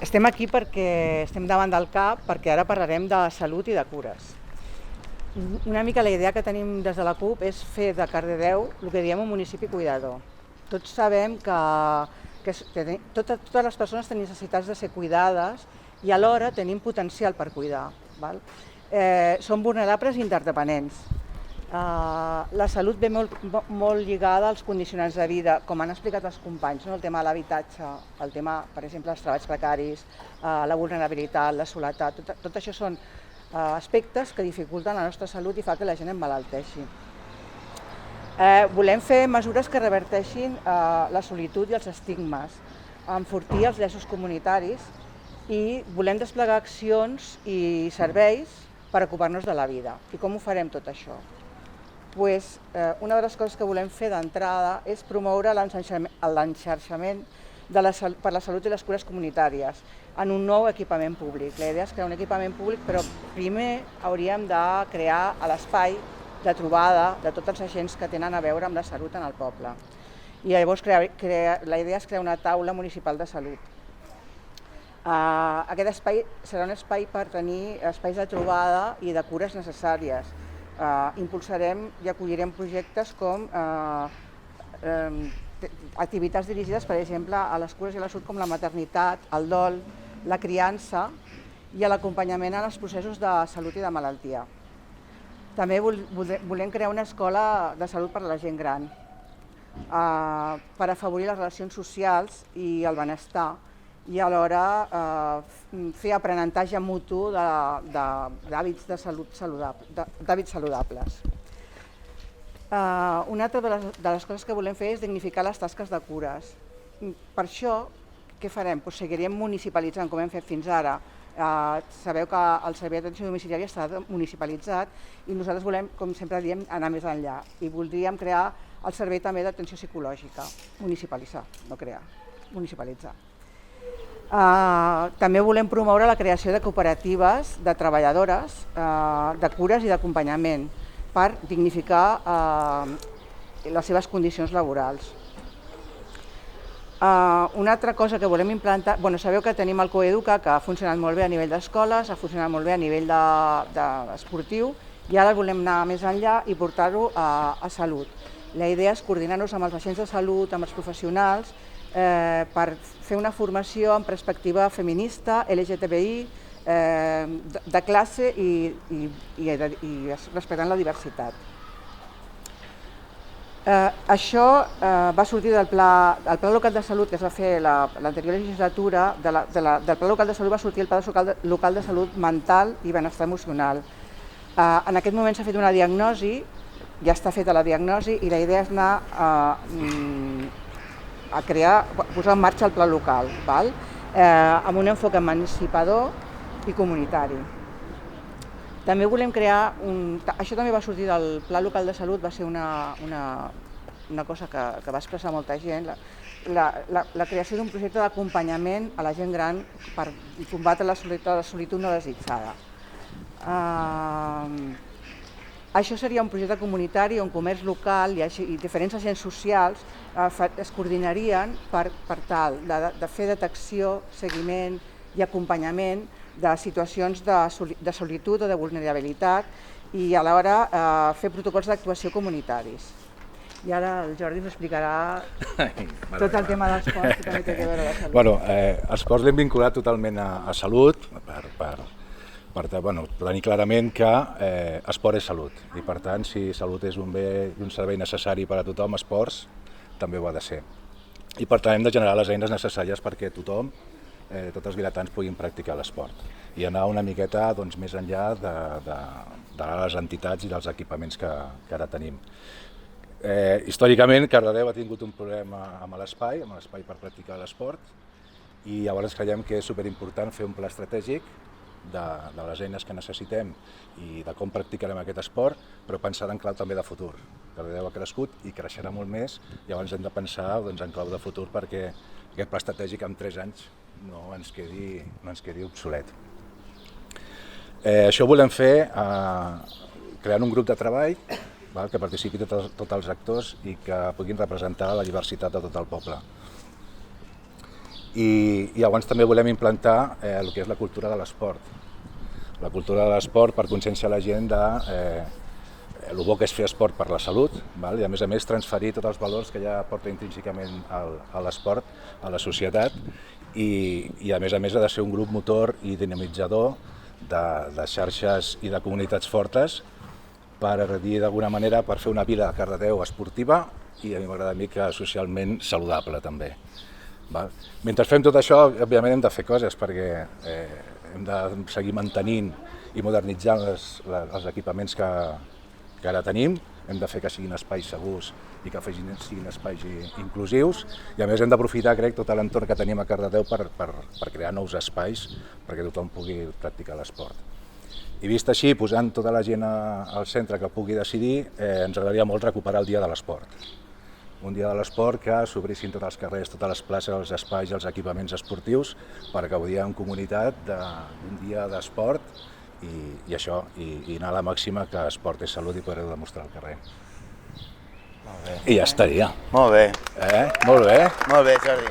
Estem aquí perquè estem davant del CAP, perquè ara parlarem de salut i de cures. Una mica la idea que tenim des de la CUP és fer de Cardedeu el que diem un municipi cuidador. Tots sabem que totes les persones tenen necessitats de ser cuidades i alhora tenim potencial per cuidar. Som vulnerables i interdependents. La salut ve molt lligada als condicionants de vida, com han explicat els companys, el tema de l'habitatge, el tema, per exemple, dels treballs precaris, la vulnerabilitat, la soledat, tot això són aspectes que dificulten la nostra salut i fa que la gent emmalalteixi. Volem fer mesures que reverteixin la solitud i els estigmes, enfortir els llaços comunitaris i volem desplegar accions i serveis per ocupar-nos de la vida. I com ho farem tot això? Una de les coses que volem fer d'entrada és promoure l'enxarxament per la salut i les cures comunitàries en un nou equipament públic. La idea és crear un equipament públic, però primer hauríem de crear l'espai de trobada de tots els agents que tenen a veure amb la salut en el poble. I llavors la idea és crear una taula municipal de salut. Aquest espai serà un espai per tenir espais de trobada i de cures necessàries. Impulsarem i acollirem projectes com activitats dirigides, per exemple, a les cures i la salut com la maternitat, el dol, la criança i l'acompanyament en els processos de salut i de malaltia. També volem crear una escola de salut per a la gent gran per afavorir les relacions socials i el benestar i alhora fer aprenentatge mutu d'hàbits saludables. Una altra de les coses que volem fer és dignificar les tasques de cures. Per això, què farem? Seguirem municipalitzant, com hem fet fins ara. Sabeu que el servei d'atenció domiciliària està municipalitzat i nosaltres volem, com sempre diem, anar més enllà. I voldríem crear el servei també d'atenció psicològica, municipalitzar, no crear, municipalitzar. També volem promoure la creació de cooperatives de treballadores de cures i d'acompanyament per dignificar les seves condicions laborals. Una altra cosa que volem implantar, sabeu que tenim el Coeduca, que ha funcionat molt bé a nivell d'escoles, ha funcionat molt bé a nivell esportiu i ara volem anar més enllà i portar-ho a salut. La idea és coordinar-nos amb els agents de salut, amb els professionals, per fer una formació en perspectiva feminista, LGTBI, de classe i respectant la diversitat. Això va sortir del Pla Local de Salut que es va fer l'anterior legislatura. Del Pla Local de Salut va sortir el Pla Local de Salut Mental i Benestar Emocional. En aquest moment s'ha fet una diagnosi, ja està feta la diagnosi i la idea és anar a posar en marxa el pla local, amb un enfocament emancipador i comunitari. També volem crear, això també va sortir del Pla Local de Salut, va ser una cosa que va expressar molta gent, la creació d'un projecte d'acompanyament a la gent gran per combatre la solitud no desitjada. Això seria un projecte comunitari on comerç local i diferents agents socials es coordinarien per tal de fer detecció, seguiment i acompanyament de situacions de solitud o de vulnerabilitat i alhora fer protocols d'actuació comunitaris. I ara el Jordi us explicarà tot el tema dels ports que també té a veure amb la salut. Els ports l'hem vinculat totalment a salut, per tenir clarament que esport és salut i per tant si salut és un bé i un servei necessari per a tothom, esports també ho ha de ser. I per tant hem de generar les eines necessàries perquè tothom, tots els vilatans puguin practicar l'esport i anar una miqueta més enllà de les entitats i dels equipaments que ara tenim. Històricament Cardedeu ha tingut un problema amb l'espai per practicar l'esport i llavors creiem que és superimportant fer un pla estratègic de les eines que necessitem i de com practicarem aquest esport, però pensar en clau també de futur. Cardedeu ha crescut i creixerà molt més, llavors hem de pensar en clau de futur perquè aquest pla estratègic en 3 anys no ens quedi obsolet. Això ho volem fer creant un grup de treball que participi tots els actors i que puguin representar la diversitat de tot el poble. i llavors també volem implantar el que és la cultura de l'esport. La cultura de l'esport per conscienciar la gent de el bo que és fer esport per la salut, val? I a més transferir tots els valors que ja porta intrínsecament a l'esport, a la societat, i a més ha de ser un grup motor i dinamitzador de xarxes i de comunitats fortes per dir d'alguna manera per fer una vida a Cardedeu esportiva i a mi m'agrada que socialment saludable també. Val? Mentre fem tot això, òbviament hem de fer coses perquè hem de seguir mantenint i modernitzant els equipaments que ara tenim, hem de fer que siguin espais segurs i que siguin espais inclusius i a més hem d'aprofitar, crec, tot l'entorn que tenim a Cardedeu per crear nous espais perquè tothom pugui practicar l'esport. I vist així, posant tota la gent al centre que pugui decidir, ens agradaria molt recuperar el dia de l'esport. Un dia de l'esport que s'obrissin tots els carrers, totes les places, els espais i els equipaments esportius per gaudir en comunitat d'un dia d'esport i això, i anar a la màxima que esport és salut i poder-ho demostrar al carrer. Molt bé. I ja estaria. Molt bé. Molt bé. Molt bé, Jordi.